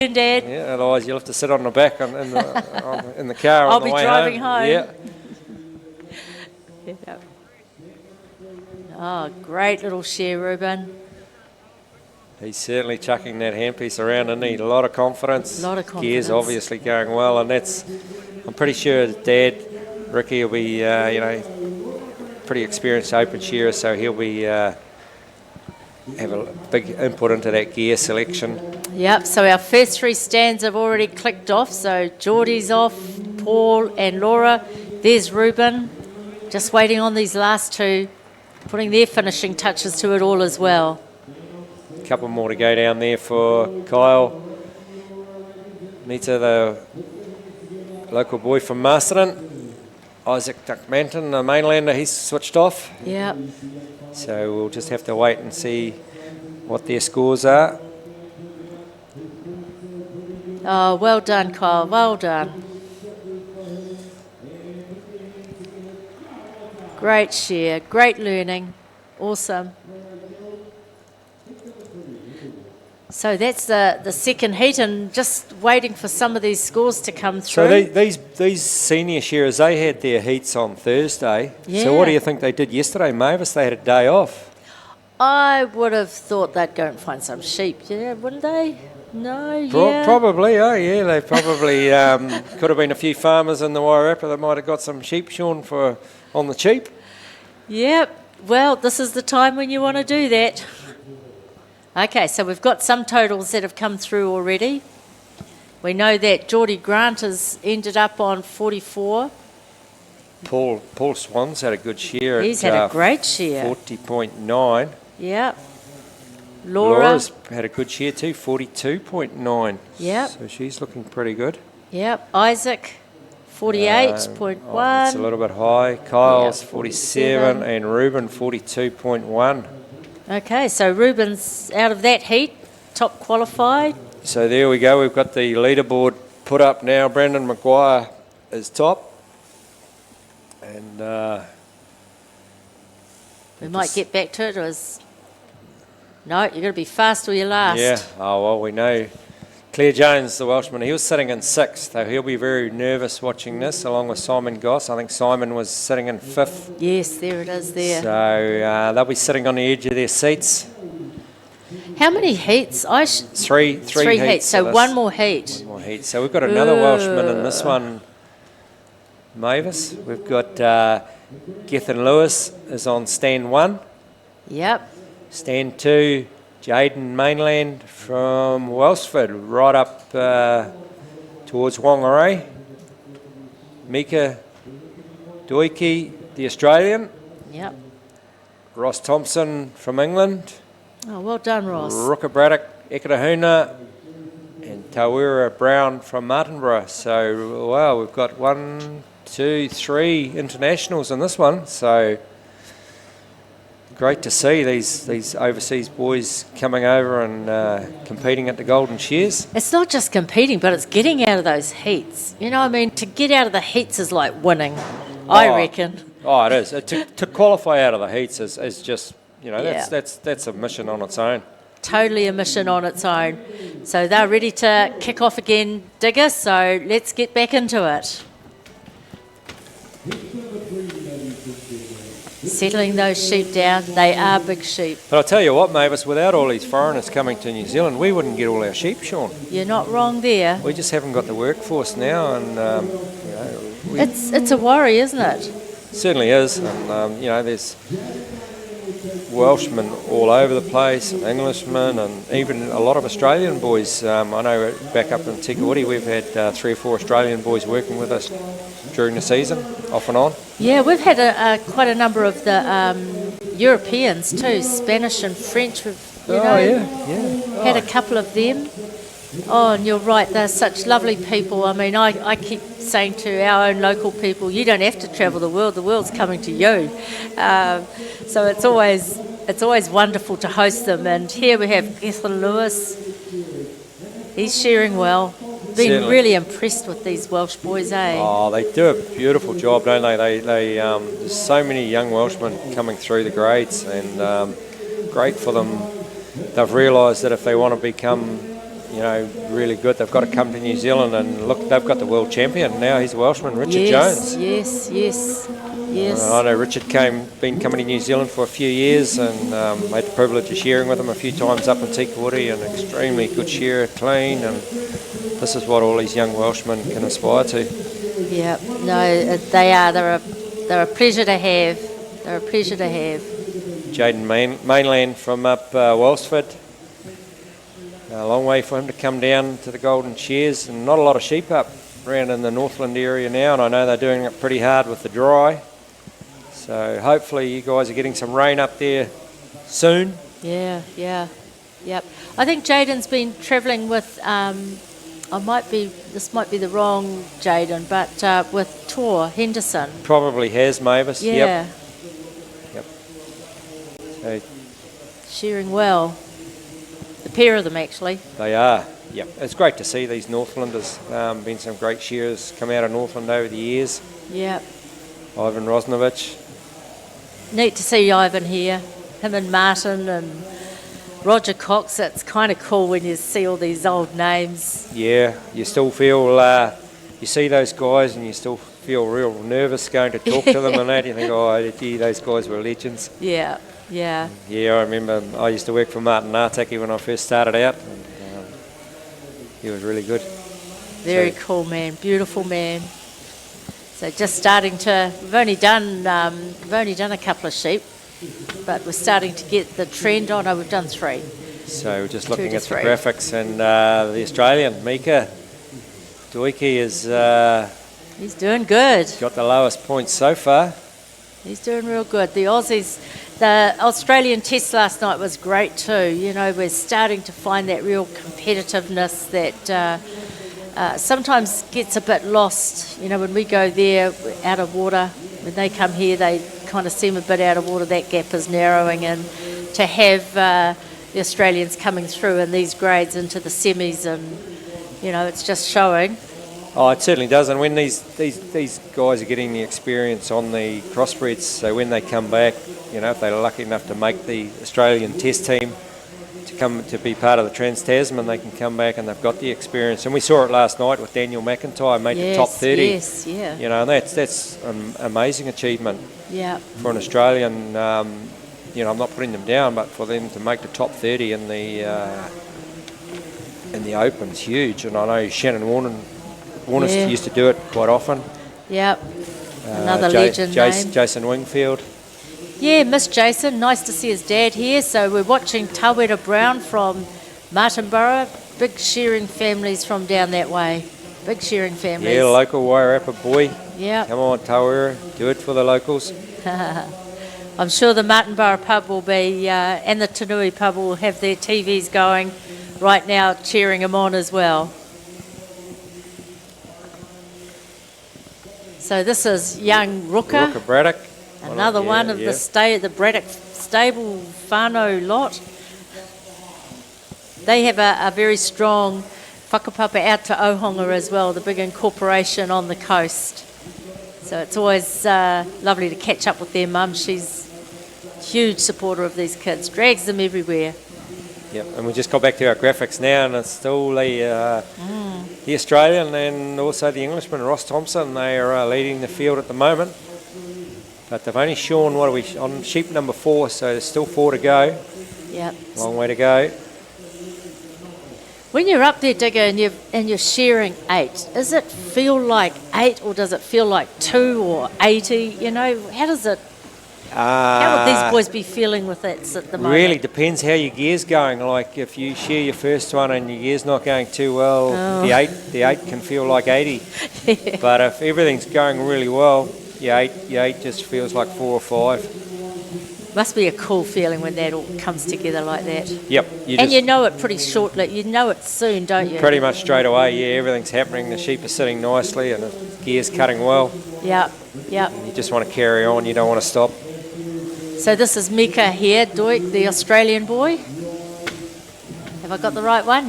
Dad. Yeah, otherwise you'll have to sit on the back in the car I'll on the be way driving home. Yeah. Yeah. Oh, great little shear, Ruben. He's certainly chucking that handpiece around, and he? A lot of confidence. A lot of confidence. Gears obviously going well, and I'm pretty sure Dad, Ricky, will be, pretty experienced open shearer, so he'll be have a big input into that gear selection. Yep, so our first 3 stands have already clicked off. So Geordie's off, Paul and Laura. There's Ruben, just waiting on these last 2, putting their finishing touches to it all as well. A couple more to go down there for Kyle. Nita, the local boy from Masterton. Isaac Duckmanton, the mainlander, he's switched off. Yep. So we'll just have to wait and see what their scores are. Oh, well done, Kyle, well done. Great shear, great learning, awesome. So that's the second heat, and just waiting for some of these scores to come through. So these senior shearers, they had their heats on Thursday. Yeah. So what do you think they did yesterday, Mavis? They had a day off. I would have thought they'd go and find some sheep, yeah, wouldn't they? No, yeah. Probably, oh yeah. They probably could have been a few farmers in the Wairarapa that might have got some sheep shorn on the cheap. Yep, well, this is the time when you want to do that. Okay, so we've got some totals that have come through already. We know that Geordie Grant has ended up on 44. Paul Swan's had a good shear. He's had a great shear. 40.9. Yep. Laura's had a good shear too, 42.9. Yep. So she's looking pretty good. Yep. Isaac, 48.1. It's a little bit high. Kyle's Yep, 47 and Ruben 42.1. Okay, so Ruben's out of that heat, top qualified. So there we go. We've got the leaderboard put up now. Brendan Maguire is top. And we might get back to it. No, you've got to be fast or you last. yeah, oh well, we know. Claire Jones, the Welshman, he was sitting in 6th, so he'll be very nervous watching this, along with Simon Goss. I think Simon was sitting in 5th. Yes, there it is there. So they'll be sitting on the edge of their seats. How many heats? Three heats. So one more heat. One more heat. So we've got another Welshman in this one, Mavis. We've got Gethin Lewis is on stand 1. Yep. Stand 2, Jaden Mainland from Welsford, right up towards Whangarei. Mika Doiki, the Australian. Yep. Ross Thompson from England. Oh, well done, Ross. Ruka Braddock, Ekatahuna, and Tawira Brown from Martinborough. So, wow, we've got 1, 2, 3 internationals in this one. So, great to see these overseas boys coming over and competing at the Golden Shears. It's not just competing, but it's getting out of those heats. You know what I mean? To get out of the heats is like winning, I reckon. Oh, it is. To qualify out of the heats is just, you know, Yeah. that's a mission on its own. Totally a mission on its own. So they're ready to kick off again, Digger, so let's get back into it. Settling those sheep down. They are big sheep. But I'll tell you what, Mavis, without all these foreigners coming to New Zealand, we wouldn't get all our sheep shorn. You're not wrong there. We just haven't got the workforce now, and you know, It's a worry, isn't it? certainly is. And you know, there's Welshmen all over the place, and Englishmen, and even a lot of Australian boys. I know back up in Tikawiti we've had 3 or 4 Australian boys working with us during the season, off and on. Yeah, we've had quite a number of the Europeans too, Spanish and French. Had a couple of them. Oh, and you're right, they're such lovely people. I mean, I keep saying to our own local people, you don't have to travel the world's coming to you. So it's always wonderful to host them. And here we have Ethan Lewis. He's shearing well. Been Certainly. really impressed with these Welsh boys, eh? Oh, they do a beautiful job, don't they? There's so many young Welshmen coming through the grades, and great for them. They've realised that if they want to become, you really good. They've got to come to New Zealand, and look, they've got the world champion now. He's a Welshman, Richard Jones. Yes. I know Richard been coming to New Zealand for a few years, and had the privilege of shearing with him a few times up in Tikawati, an extremely good shearer, clean, and this is what all these young Welshmen can aspire to. Yeah, no, they are. They're a pleasure to have. They're a pleasure to have. Jaden Mainland from up Wellsford. A long way for him to come down to the Golden Shears, and not a lot of sheep up around in the Northland area now, and I know they're doing it pretty hard with the dry. So hopefully you guys are getting some rain up there soon. Yeah, yep. I think Jaden's been travelling with, this might be the wrong Jaden, but with Tor Henderson. Probably has, Mavis. Yeah. Yep. So shearing well. The pair of them, actually. they are. Yep. It's great to see these Northlanders. Been some great shearers come out of Northland over the years. Yep. Ivan Rosnovich. Neat to see Ivan here. Him and Martin and Roger Cox. It's kind of cool when you see all these old names. Yeah, you still feel, you see those guys and you still feel real nervous going to talk to them and that. You think, oh, gee, those guys were legends. Yeah. Yeah, I remember I used to work for Martin Artaki when I first started out. And, he was really good. Very cool man, beautiful man. So just starting to, we've only done a couple of sheep, but we're starting to get the trend on. Oh, we've done 3. So we're just looking at the graphics, and the Australian, Mika Duiki is... he's doing good. Got the lowest points so far. He's doing real good. The Australian test last night was great too. We're starting to find that real competitiveness that sometimes gets a bit lost. When we go there out of water, when they come here, they kind of seem a bit out of water. That gap is narrowing, and to have the Australians coming through in these grades into the semis, and it's just showing. Oh, it certainly does. And when these guys are getting the experience on the crossbreds, so when they come back, if they're lucky enough to make the Australian test team to come to be part of the Trans-Tasman, they can come back and they've got the experience. And we saw it last night with Daniel McIntyre, made the top 30. Yes, yeah. And that's an amazing achievement for an Australian. I'm not putting them down, but for them to make the top 30 in the Open's huge. And I know Shannon Warner used to do it quite often. Yep. Another legend name. Jason Wingfield. Yeah, miss Jason. Nice to see his dad here. So we're watching Tawera Brown from Martinborough. Big shearing families from down that way. Big shearing families. Yeah, local Wairarapa boy. Yeah. Come on, Tawera. Do it for the locals. I'm sure the Martinborough pub will be, and the Tanui pub will have their TVs going right now, cheering them on as well. So this is young Rooker. Rooker Braddock. Another one of the Braddock stable whānau lot. They have a very strong whakapapa out to Ohonga as well, the big incorporation on the coast. So it's always lovely to catch up with their mum. She's a huge supporter of these kids, drags them everywhere. Yep, and we just got back to our graphics now, and it's still the Australian and also the Englishman, Ross Thompson. They are leading the field at the moment. But they've only shorn, on sheep number 4, so there's still 4 to go. Yep. Long way to go. When you're up there, Digger, and you're shearing 8, does it feel like 8 or does it feel like 2 or 80? How does it... how would these boys be feeling with it at the moment? Really depends how your gear's going. Like if you shear your first one and your gear's not going too well, the 8 can feel like 80. But if everything's going really well, your 8 just feels like 4 or 5. Must be a cool feeling when that all comes together like that. Yep. You know it pretty shortly. You know it soon, don't you? Pretty much straight away, yeah. Everything's happening. The sheep are sitting nicely and the gear's cutting well. Yep. You just want to carry on. You don't want to stop. So this is Mika here, Duik, the Australian boy. Have I got the right one?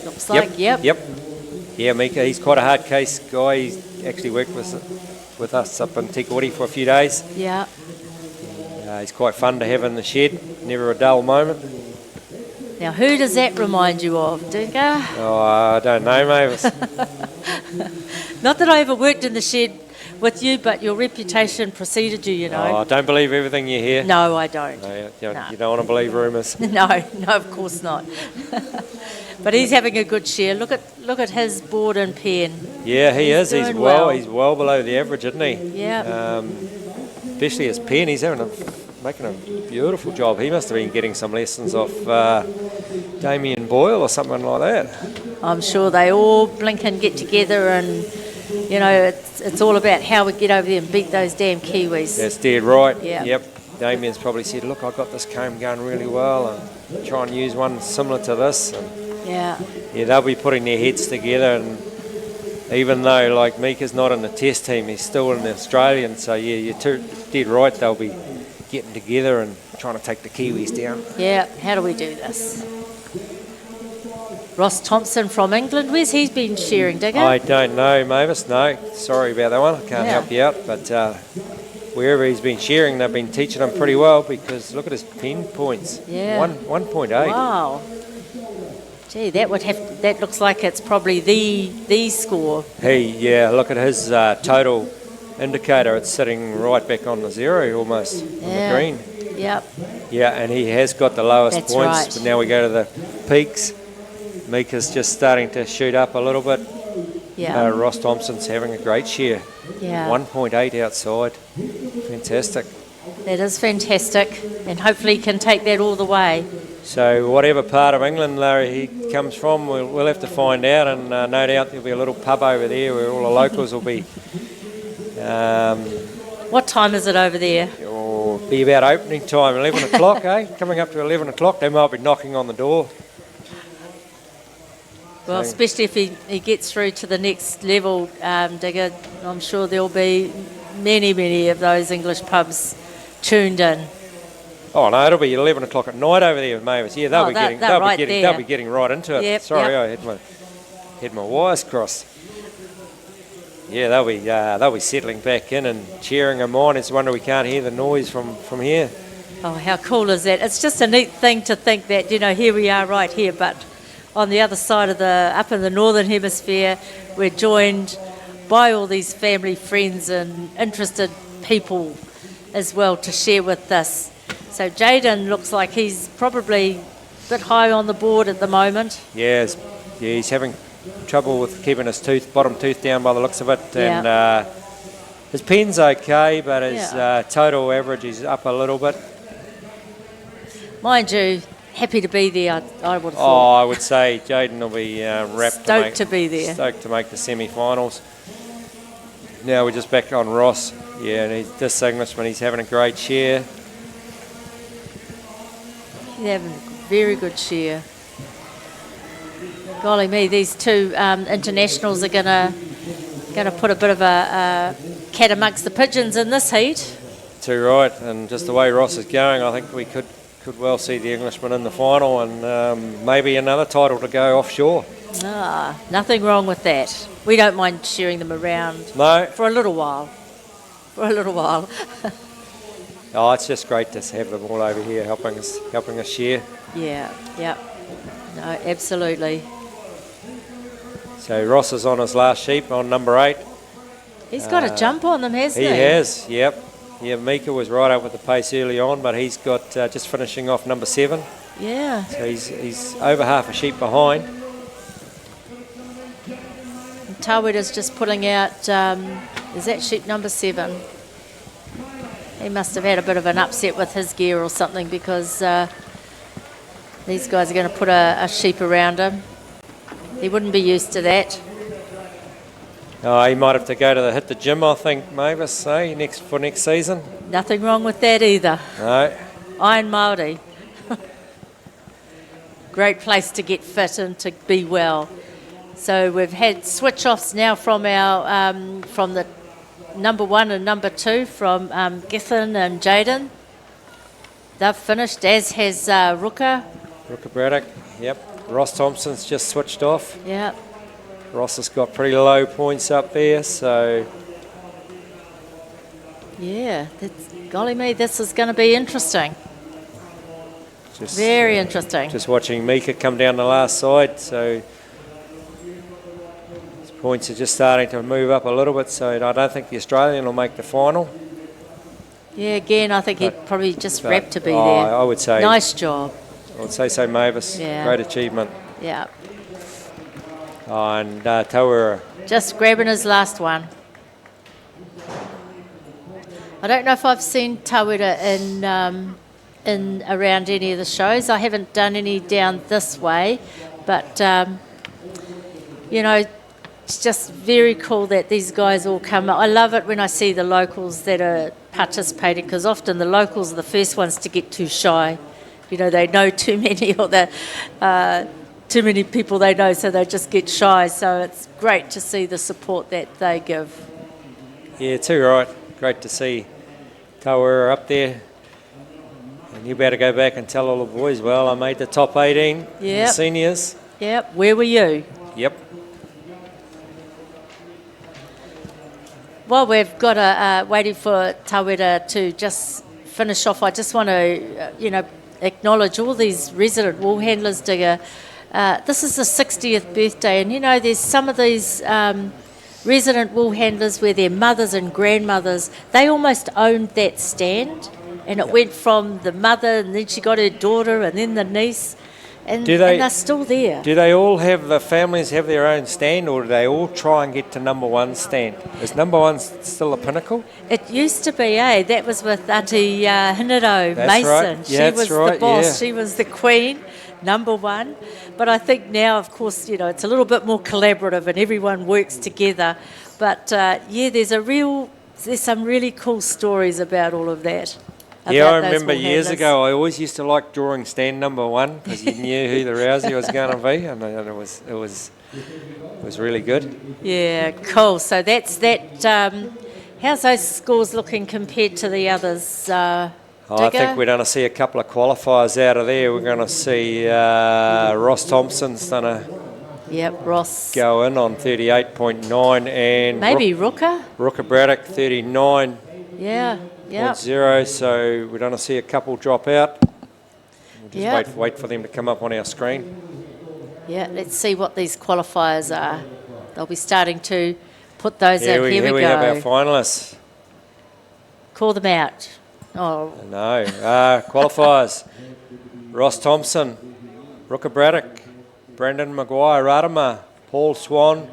Looks like, yep. Yeah, Mika, he's quite a hard case guy. He's actually worked with us up in Tikawati for a few days. Yeah. He's quite fun to have in the shed. Never a dull moment. Now, who does that remind you of, Digger? Oh, I don't know, Mavis. Not that I ever worked in the shed with you, but your reputation preceded you, you know. Oh, don't believe everything you hear. No, I don't. No, No. you don't want to believe rumours. No, of course not. But he's having a good shear. Look at his board and pen. Yeah, he is. He's doing well. well. He's well below the average, isn't he? Yeah. Especially his pen. He's making a beautiful job. He must have been getting some lessons off Damien Boyle or something like that. I'm sure they all blink and get together, and you know it's all about how we get over there and beat those damn Kiwis. That's dead right. Yeah. Yep. Damien's probably said, look, I got this comb going really well, and try and use one similar to this. And Yeah. yeah, they'll be putting their heads together, and even though like Mika's not in the test team, he's still in the Australian. So yeah, you're dead right. They'll be getting together and trying to take the Kiwis down. Yeah. How do we do this? Ross Thompson from England. Where's he been shearing, Digger? I don't know, Mavis. No, sorry about that one. I can't help you out. But wherever he's been shearing, they've been teaching him pretty well, because look at his pen points. Yeah. 1.8. Wow. Gee, that looks like it's probably the score. Yeah, look at his total indicator. It's sitting right back on the zero almost, on the green. Yep. Yeah, and he has got the lowest That's points. right. But now we go to the peaks. Mika's just starting to shoot up a little bit. Yeah. Ross Thompson's having a great shear. Yeah. 1.8 outside. Fantastic. That is fantastic, and hopefully he can take that all the way. So whatever part of England he comes from, we'll have to find out, and no doubt there'll be a little pub over there where all the locals will be. What time is it over there? It'll be about opening time, 11 o'clock, eh? Coming up to 11 o'clock, they might be knocking on the door. Well, especially if he gets through to the next level, Digger, I'm sure there'll be many of those English pubs tuned in. Oh no, it'll be 11 o'clock at night over there with Mavis. Yeah, they'll be getting right into it. Yep, Sorry, yep. I had my wires crossed. Yeah, they'll be settling back in and cheering them on. It's a wonder we can't hear the noise from here. Oh, how cool is that? It's just a neat thing to think that, you know, here we are right here, but on the other side of up in the northern hemisphere, we're joined by all these family, friends and interested people as well to share with this. So Jaden looks like he's probably a bit high on the board at the moment. Yeah, he's having trouble with keeping his bottom tooth down by the looks of it. Yeah. And his pen's okay, but his total average is up a little bit. Mind you, happy to be there, I would have Oh, thought. I would say Jaden will be wrapped Stoked to be there. Stoked to make the semi-finals. Now we're just back on Ross. Yeah, and this Englishman, he's having a great shear. He's having a very good shear. Golly me, these two internationals are gonna put a bit of a cat amongst the pigeons in this heat. Too right, and just the way Ross is going, I think we could well see the Englishman in the final, and maybe another title to go offshore. Nothing wrong with that. We don't mind shearing them around. No. For a little while. Oh, it's just great to have them all over here helping us shear. Yeah, yep. No, absolutely. So Ross is on his last sheep on number 8. He's got a jump on them, hasn't he? He has, yep. Yeah, Mika was right up with the pace early on, but he's got just finishing off number 7. Yeah. So he's over half a sheep behind. Taweda's just pulling out, is that sheep number 7? He must have had a bit of an upset with his gear or something, because these guys are going to put a sheep around him. He wouldn't be used to that. Oh, he might have to go to hit the gym, I think, Mavis, for next season. Nothing wrong with that either. No. Iron Māori. Great place to get fit and to be well. So we've had switch-offs now from our from the number 1 and number 2 from Githin and Jaden. They've finished, as has Ruka. Ruka Braddock, yep. Ross Thompson's just switched off. Yeah. Ross has got pretty low points up there, so... Yeah, golly me, this is going to be interesting. Very interesting. Just watching Mika come down the last side, so his points are just starting to move up a little bit, so I don't think the Australian will make the final. Yeah, again, I think he'd probably just wrap to be there. I would say. Nice job. I would say so, Mavis. Yeah. Great achievement. Yeah. And Tawera. Just grabbing his last one. I don't know if I've seen Tawera in around any of the shows. I haven't done any down this way, but you know, it's just very cool that these guys all come. I love it when I see the locals that are participating, because often the locals are the first ones to get too shy. You know, they know too many, or too many people they know, so they just get shy. So it's great to see the support that they give. Yeah, too right. Great to see Tawera up there. And you better go back and tell all the boys, well, I made the top 18, the seniors. Yep, where were you? Yep. Well, we've got waiting for Tawera to just finish off. I just want to, acknowledge all these resident wool handlers, Digger. This is the 60th birthday, and, there's some of these resident wool handlers where their mothers and grandmothers, they almost owned that stand, and it went from the mother, and then she got her daughter, and then the niece, and they're still there. Do they all have, the families have their own stand, or do they all try and get to number one stand? Is number one still a pinnacle? It used to be, that was with Ati Hinaro Mason. Right. She was the boss, she was the queen, number one. But I think now, of course, it's a little bit more collaborative and everyone works together. But there's some really cool stories about all of that. Yeah, I remember years ago, I always used to like drawing stand number one, because you knew who the rousey was going to be, and it was really good. Yeah, cool. So that's that. How's those scores looking compared to the others? I think we're going to see a couple of qualifiers out of there. We're going to see Ross Thompson's going to Ross go in on 38.9, and maybe Rooker Braddock 39. Yeah. 0, so we're going to see a couple drop out. We'll just wait for them to come up on our screen. Yeah, let's see what these qualifiers are. They'll be starting to put those out. Here we go. Have our finalists. Call them out. Oh. No. Qualifiers. Ross Thompson, Rooker Braddock, Brendan Maguire Radama, Paul Swan,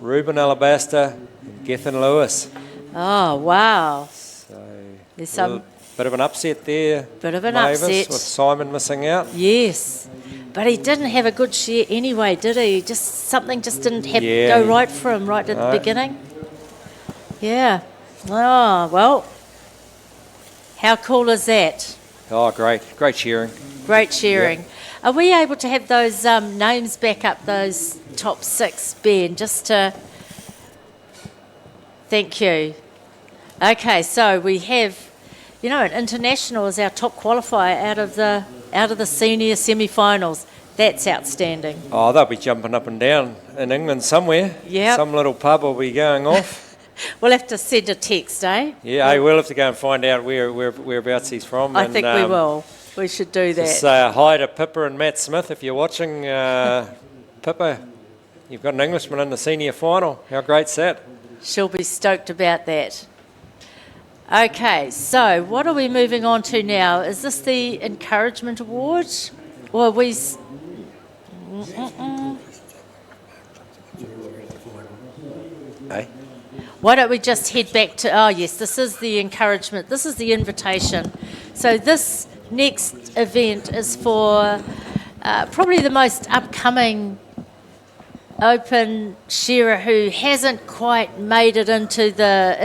Ruben Alabaster, and Gethin Lewis. Oh, wow. There's some bit of an upset there. Bit of an Mavis, upset. With Simon missing out. Yes. But he didn't have a good share anyway, did he? Something just didn't go right for him right at the beginning. Yeah. Oh, well. How cool is that? Oh, great. Great shearing. Great shearing. Yep. Are we able to have those names back up, those top 6, Ben, just to... Thank you. Okay, so we have, an international is our top qualifier out of the senior semi-finals. That's outstanding. Oh, they'll be jumping up and down in England somewhere. Yeah. Some little pub will be going off. We'll have to send a text, eh? Yeah, we'll have to go and find out whereabouts he's from. I think we will. We should do that. Just hi to Pippa and Matt Smith if you're watching. Pippa, you've got an Englishman in the senior final. How great's that? She'll be stoked about that. Okay, so what are we moving on to now? Is this the encouragement award? Or are we... Hey? Why don't we just head back to... Oh, yes, this is the encouragement. This is the invitation. So this next event is for probably the most upcoming open shearer who hasn't quite made it into the